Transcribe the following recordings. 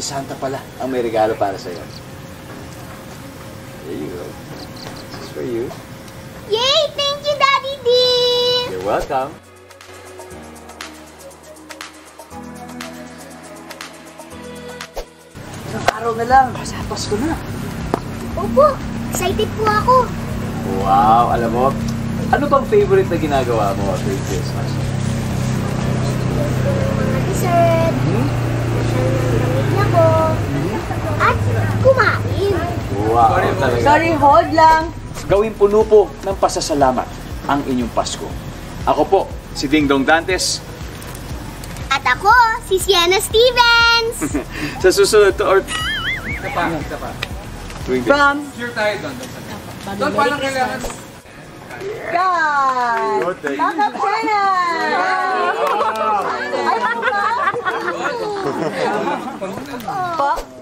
Santa pala ang may regalo para sa'yo. There you go. This is for you. Yay! Thank you, Daddy D! You're welcome. Isang araw na lang. Pasko na. Opo, excited po ako. Wow, alam mo, ano bang favorite na ginagawa mo tuwing Christmas? Mga dessert, na ko, at kumain. Wow, talaga. Sorry, hold lang. Gawin puno po ng pasasalamat ang inyong Pasko. Ako po, si Ding Dong Dantes. At ako, si Sienna Stevens. Sa susunod to or... Isa pa. From Sure tayo doon. Doon parang kailangan. God! Backup channel!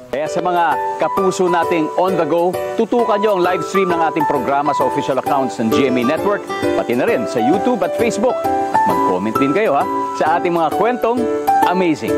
Kaya sa mga kapuso nating on the go, tutukan nyo ang live stream ng ating programa sa official accounts ng GMA Network, pati na rin sa YouTube at Facebook. At mag-comment din kayo sa ating mga kwentong amazing.